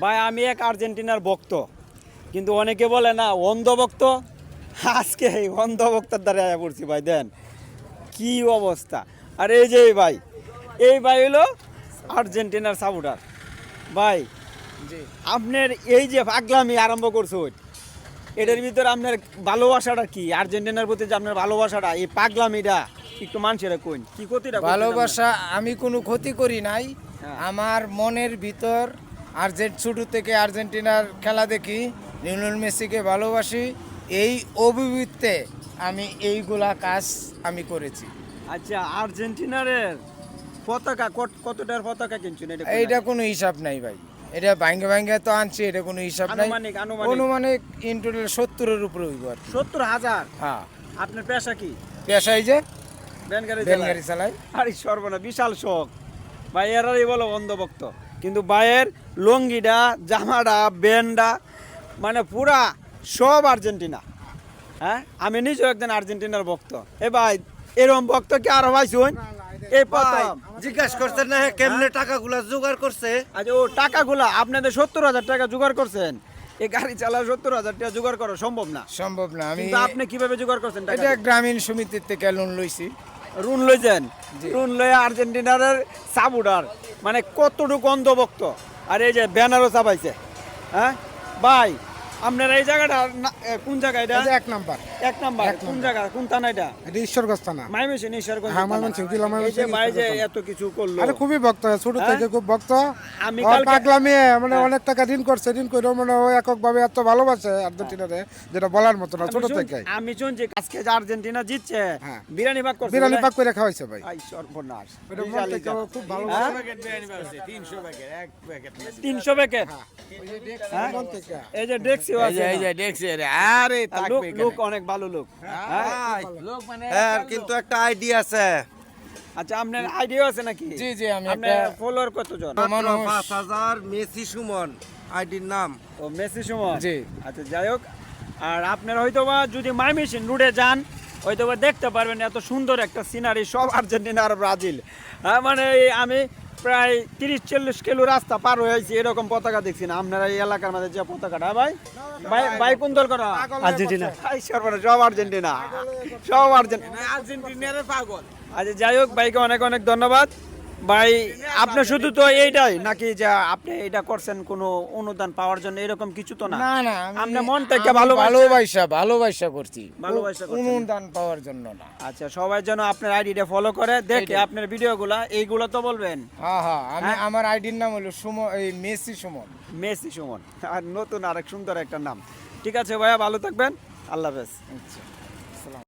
ভাই আমি এক আর্জেন্টিনার ভক্ত, কিন্তু অনেকে বলে না অন্ধভক্ত। আজকে এই অন্ধভক্তের দ্বারা আয়া পড়ছি ভাই, দেন কি অবস্থা। আর এই ভাই হলো আর্জেন্টিনার সাপোর্টার। ভাই জি আপনার এই যে পাগলামি আরম্ভ করছো, এটার ভিতরে আপনার ভালোবাসাটা কি? আর্জেন্টিনার প্রতি যে আপনার ভালোবাসাটা, এই পাগলামিটা একটু মানুষের কইন, কি ক্ষতিটা করছেন ভালোবাসা আমি কোনো ক্ষতি করি নাই। হ্যাঁ। আমার মনের ভিতর ছোট থেকে আর্জেন্টিনার খেলা দেখি, লিওনেল মেসিকে ভালোবাসি। এই অভিবৃত্তে আমি এইগুলা কাজ আমি করেছি। আপনার? আচ্ছা, আর্জেন্টিনারের পতাকা কতটার পতাকা কিনছেন এটা? এইটা কোনো হিসাব নাই ভাই, এটা ভাঙ্গে ভাঙ্গে তো আনছি, এটা কোনো হিসাব নাই। অনুমানিক ইন টোটাল 70-এর উপরে হইব আর কি। 70,000। হ্যাঁ। আপনার পেশা কি? পেশাই যে ব্যানগাড়ি বেলগাড়ি চালাই। আরে সর্বনা, বিশাল শখ ভাই। এরাই বলো অন্ধভক্ত, কিন্তু ভাইয়ের লঙ্গিটা, জামাটা, ব্যান্ডটা মানে পুরা সব আর্জেন্টিনা। হ্যাঁ, আমি নিজেও একজন আর্জেন্টিনার ভক্ত। এ ভাই, এরকম ভক্ত কি আরো ভাই শুন? এই প্রথম জিজ্ঞাসা করছেন না কেমনে টাকাগুলা জোগাড় করছে? আচ্ছা, ও টাকাগুলা আপনাদের 70,000 টাকা জোগাড় করছেন। এই গাড়ি চালা 70,000 টাকা জোগাড় করা সম্ভব না। সম্ভব না। আমি কিন্তু আপনি কিভাবে জোগাড় করছেন টাকা? এটা গ্রামীণ সমিতির থেকে লোন লইছি। রুন লইছেন? জি। রুন লয়ে আর্জেন্টিনার সাপোর্টার, মানে কতটুকু অন্ধভক্ত। আর এই যে ব্যানারও চাপাইছে। হ্যাঁ ভাই, আপনার এই জায়গাটা কোন জায়গা এটা? এটা 1 নাম্বার। 1 নাম্বার কোন জায়গা, কোন থানা এটা? এটা ঈশ্বরগঞ্জ থানা। মাইমেসিং, ঈশ্বরগঞ্জ হ্যাঁ, থানা। ময়মনসিংহ জেলা, এই যে ময়মনসিংহ ভাই যে ঈশ্বরগঞ্জ থানা। এত কিছু করলো। আরে খুবই ভক্ত, ছোট হ্যাঁ? থেকে খুব ভক্ত। আমি ওর কালকে- পাগলামি মানে হ্যাঁ। অনেক টাকা ঋণ করছে, ঋণ করে মানে ও এককভাবে এত ভালোবাসে আর্জেন্টিনারে, যেটা বলার মতো না, ছোট থেকে। আমি শুনছি আজকে যে আর্জেন্টিনা জিতছে, হ্যাঁ। বিরিয়ানি ভাগ করছে। বিরিয়ানি বলে? পাক করে খাওয়াইছে ভাই। আই সর্বনাশ। ওটা মন থেকে ও খুব ভালো। হ্যাঁ? 300 প্যাকেট। হ্যাঁ? মন থেকে। এই যে ডেক্সিও আছে না? দেখছে আরে লোক অনেক ভালো লোক। হ্যাঁ? হ্যাঁ কিন্তু একটা আইডিয়া আছে। আচ্ছা, আপনার আইডিয়া আছে নাকি? জি জি, আমি আপনার একটা ফলোয়ার কতজন? মানুষ। 5,000 মেসি সুমন আইডির নাম। ও মেসি সময়। জি। আচ্ছা, যাই হোক। আর আপনার হয়তোবা যদি মাইমেসিং রুটে যান, হয়তোবা দেখতে পারবেন এত সুন্দর একটা সিনারি, সব আর্জেন্টিনা আর ব্রাজিল। হ্যাঁ, মানে এই আমি প্রায় 30-40 কিলো রাস্তা পার হয়েছি, এরকম পতাকা দেখছি না। আপনারা এই এলাকার মধ্যে যে পতাকাটা, ভাই ভাই ভাই কোন দল করা? আর্জেন্টিনা। আই সর্বনাশ, সব আর্জেন্টিনা, সব আর্জেন্টিনা। আর্জেন্টিনার পাগল। আচ্ছা, যাই হোক, ভাইকে অনেক অনেক ধন্যবাদ। ভাই, আপনি শুধু তো এইটাই নাকি যে আপনি এটা করছেন কোনো অনুদান পাওয়ার জন্য, এরকম কিছু তো না? না না, আপনি মন থেকে আমি ভালোবাসা করছি, ভালোবাসা করছেন। অনুদান পাওয়ার জন্য না। আচ্ছা, সবাই যেন আপনার আইডিটা ফলো করে, দেখে এইটাই। আপনার ভিডিওগুলা, এইগুলো তো বলবেন। হ্যাঁ হ্যাঁ, হ্যাঁ? আমার আইডির নাম হলো মেসি সুমন। মেসি সুমন, আর নতুন আরেক সুন্দর একটা নাম। ঠিক আছে ভাইয়া, ভালো থাকবেন, আল্লাহ হাফেজ। আচ্ছা।